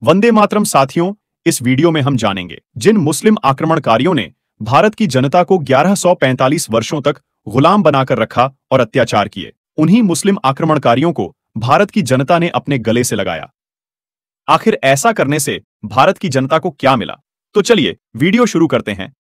वंदे मातरम साथियों, इस वीडियो में हम जानेंगे जिन मुस्लिम आक्रमणकारियों ने भारत की जनता को 1145 वर्षों तक गुलाम बनाकर रखा और अत्याचार किए, उन्हीं मुस्लिम आक्रमणकारियों को भारत की जनता ने अपने गले से लगाया। आखिर ऐसा करने से भारत की जनता को क्या मिला? तो चलिए वीडियो शुरू करते हैं।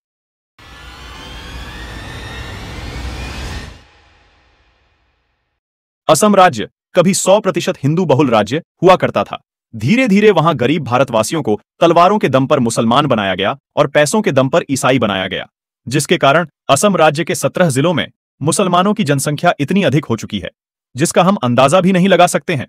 असम राज्य कभी 100% हिंदू बहुल राज्य हुआ करता था। धीरे धीरे वहां गरीब भारतवासियों को तलवारों के दम पर मुसलमान बनाया गया और पैसों के दम पर ईसाई बनाया गया, जिसके कारण असम राज्य के 17 जिलों में मुसलमानों की जनसंख्या इतनी अधिक हो चुकी है जिसका हम अंदाजा भी नहीं लगा सकते हैं।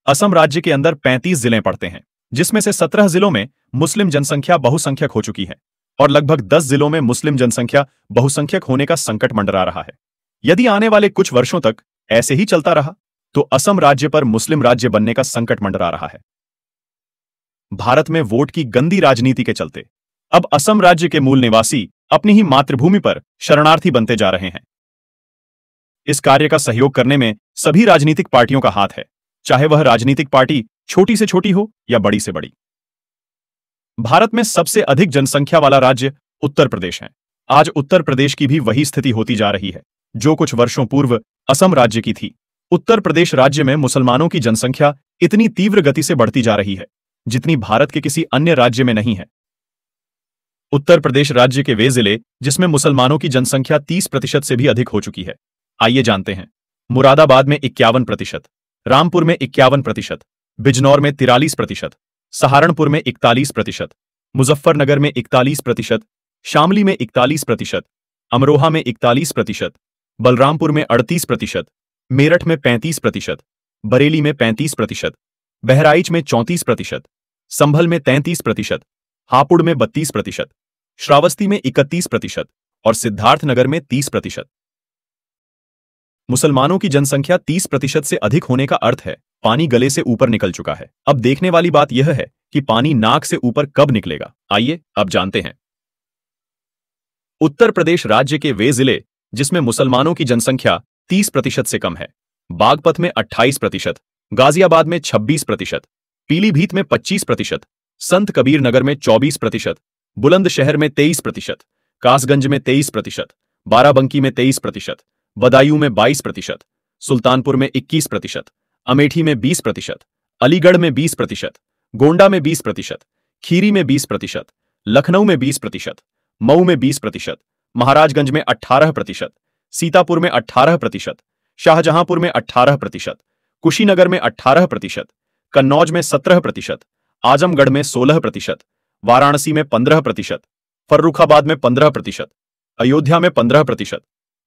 असम राज्य के अंदर 35 जिले पड़ते हैं, जिसमें से 17 जिलों में मुस्लिम जनसंख्या बहुसंख्यक हो चुकी है और लगभग 10 जिलों में मुस्लिम जनसंख्या बहुसंख्यक होने का संकट मंडरा रहा है। यदि आने वाले कुछ वर्षों तक ऐसे ही चलता रहा तो असम राज्य पर मुस्लिम राज्य बनने का संकट मंडरा रहा है। भारत में वोट की गंदी राजनीति के चलते अब असम राज्य के मूल निवासी अपनी ही मातृभूमि पर शरणार्थी बनते जा रहे हैं। इस कार्य का सहयोग करने में सभी राजनीतिक पार्टियों का हाथ है, चाहे वह राजनीतिक पार्टी छोटी से छोटी हो या बड़ी से बड़ी। भारत में सबसे अधिक जनसंख्या वाला राज्य उत्तर प्रदेश है। आज उत्तर प्रदेश की भी वही स्थिति होती जा रही है जो कुछ वर्षों पूर्व असम राज्य की थी। उत्तर प्रदेश राज्य में मुसलमानों की जनसंख्या इतनी तीव्र गति से बढ़ती जा रही है जितनी भारत के किसी अन्य राज्य में नहीं है। उत्तर प्रदेश राज्य के वे जिले जिसमें मुसलमानों की जनसंख्या 30% से भी अधिक हो चुकी है, आइए जानते हैं। मुरादाबाद में 51%, रामपुर में 51%, बिजनौर में 43%, सहारनपुर में 41%, मुजफ्फरनगर में 41%, शामली में 41%, अमरोहा में 41%, बलरामपुर में 38%, मेरठ में 35%, बरेली में 35%, बहराइच में 34%, संभल में 33%, हापुड़ में 32%, श्रावस्ती में 31% और सिद्धार्थनगर में 30%। मुसलमानों की जनसंख्या 30% से अधिक होने का अर्थ है पानी गले से ऊपर निकल चुका है। अब देखने वाली बात यह है कि पानी नाक से ऊपर कब निकलेगा। आइए अब जानते हैं। उत्तर प्रदेश राज्य के वे जिले जिसमें मुसलमानों की जनसंख्या 30% से कम है। बागपत में 28%, गाजियाबाद में 26%, पीलीभीत में 25%, संत कबीर नगर में 24%, बुलंदशहर में 23%, कासगंज में 23%, बाराबंकी में 23%, बदायूं में 22%, सुल्तानपुर में 21%, अमेठी में 20%, अलीगढ़ में 20%, गोंडा में 20%, खीरी में 20%, लखनऊ में 20%, मऊ में 20%, महाराजगंज में 18%, सीतापुर में 18%, शाहजहांपुर में 18%, कुशीनगर में 18%, कन्नौज में 17%, आजमगढ़ में 16%, वाराणसी में 15%, फर्रुखाबाद में 15%, अयोध्या में 15%,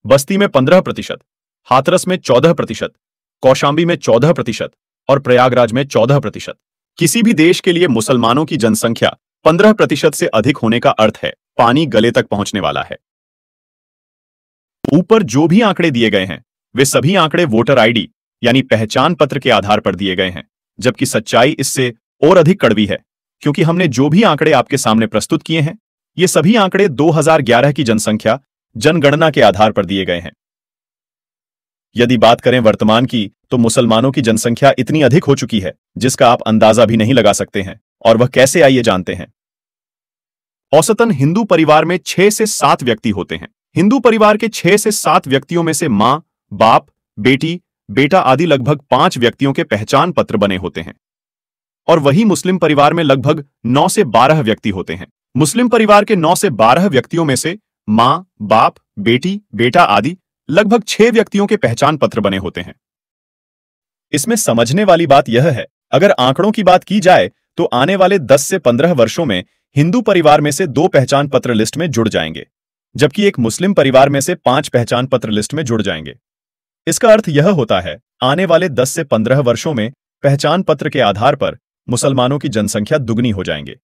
बस्ती में 15%, हाथरस में 14%, कौशांबी में 14% और प्रयागराज में 14%। किसी भी देश के लिए मुसलमानों की जनसंख्या 15% से अधिक होने का अर्थ है पानी गले तक पहुंचने वाला है। ऊपर जो भी आंकड़े दिए गए हैं वे सभी आंकड़े वोटर आईडी यानी पहचान पत्र के आधार पर दिए गए हैं, जबकि सच्चाई इससे और अधिक कड़वी है, क्योंकि हमने जो भी आंकड़े आपके सामने प्रस्तुत किए हैं ये सभी आंकड़े 2011 की जनसंख्या जनगणना के आधार पर दिए गए हैं। यदि बात करें वर्तमान की तो मुसलमानों की जनसंख्या इतनी अधिक हो चुकी है जिसका आप अंदाजा भी नहीं लगा सकते हैं, और वह कैसे, आइए जानते हैं। औसतन हिंदू परिवार में 6 से 7 व्यक्ति होते हैं। हिंदू परिवार के 6 से 7 व्यक्तियों में से मां, बाप, बेटी, बेटा आदि लगभग 5 व्यक्तियों के पहचान पत्र बने होते हैं, और वही मुस्लिम परिवार में लगभग 9 से 12 व्यक्ति होते हैं। मुस्लिम परिवार के 9 से 12 व्यक्तियों में से मां, बाप, बेटी, बेटा आदि लगभग 6 व्यक्तियों के पहचान पत्र बने होते हैं। इसमें समझने वाली बात यह है, अगर आंकड़ों की बात की जाए तो आने वाले 10 से 15 वर्षों में हिंदू परिवार में से 2 पहचान पत्र लिस्ट में जुड़ जाएंगे, जबकि एक मुस्लिम परिवार में से 5 पहचान पत्र लिस्ट में जुड़ जाएंगे। इसका अर्थ यह होता है आने वाले 10 से 15 वर्षों में पहचान पत्र के आधार पर मुसलमानों की जनसंख्या दुगनी हो जाएंगे,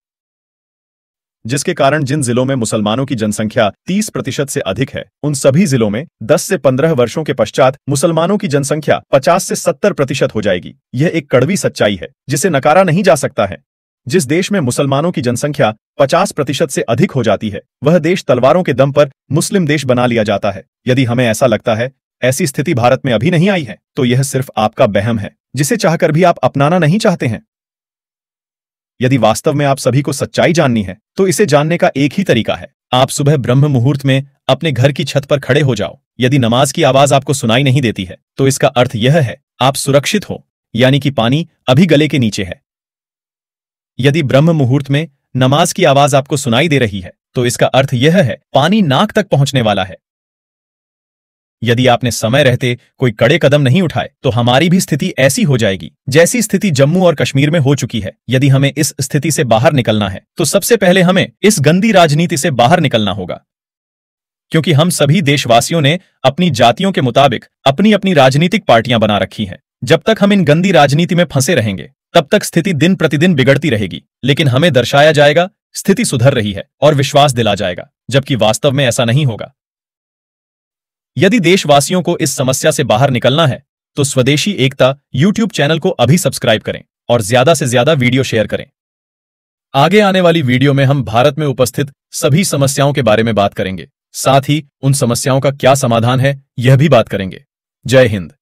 जिसके कारण जिन जिलों में मुसलमानों की जनसंख्या 30% से अधिक है उन सभी जिलों में 10 से 15 वर्षों के पश्चात मुसलमानों की जनसंख्या 50 से 70% हो जाएगी। यह एक कड़वी सच्चाई है जिसे नकारा नहीं जा सकता है। जिस देश में मुसलमानों की जनसंख्या 50% से अधिक हो जाती है वह देश तलवारों के दम पर मुस्लिम देश बना लिया जाता है। यदि हमें ऐसा लगता है ऐसी स्थिति भारत में अभी नहीं आई है तो यह सिर्फ आपका वहम है जिसे चाहकर भी आप अपनाना नहीं चाहते हैं। यदि वास्तव में आप सभी को सच्चाई जाननी है तो इसे जानने का एक ही तरीका है। आप सुबह ब्रह्म मुहूर्त में अपने घर की छत पर खड़े हो जाओ। यदि नमाज की आवाज आपको सुनाई नहीं देती है तो इसका अर्थ यह है आप सुरक्षित हो, यानी कि पानी अभी गले के नीचे है। यदि ब्रह्म मुहूर्त में नमाज की आवाज आपको सुनाई दे रही है तो इसका अर्थ यह है पानी नाक तक पहुंचने वाला है। यदि आपने समय रहते कोई कड़े कदम नहीं उठाए तो हमारी भी स्थिति ऐसी हो जाएगी जैसी स्थिति जम्मू और कश्मीर में हो चुकी है। यदि हमें इस स्थिति से बाहर निकलना है तो सबसे पहले हमें इस गंदी राजनीति से बाहर निकलना होगा, क्योंकि हम सभी देशवासियों ने अपनी जातियों के मुताबिक अपनी अपनी राजनीतिक पार्टियां बना रखी हैं। जब तक हम इन गंदी राजनीति में फंसे रहेंगे तब तक स्थिति दिन प्रतिदिन बिगड़ती रहेगी, लेकिन हमें दर्शाया जाएगा स्थिति सुधर रही है और विश्वास दिला जाएगा, जबकि वास्तव में ऐसा नहीं होगा। यदि देशवासियों को इस समस्या से बाहर निकलना है तो स्वदेशी एकता YouTube चैनल को अभी सब्सक्राइब करें और ज्यादा से ज्यादा वीडियो शेयर करें। आगे आने वाली वीडियो में हम भारत में उपस्थित सभी समस्याओं के बारे में बात करेंगे, साथ ही उन समस्याओं का क्या समाधान है यह भी बात करेंगे। जय हिंद।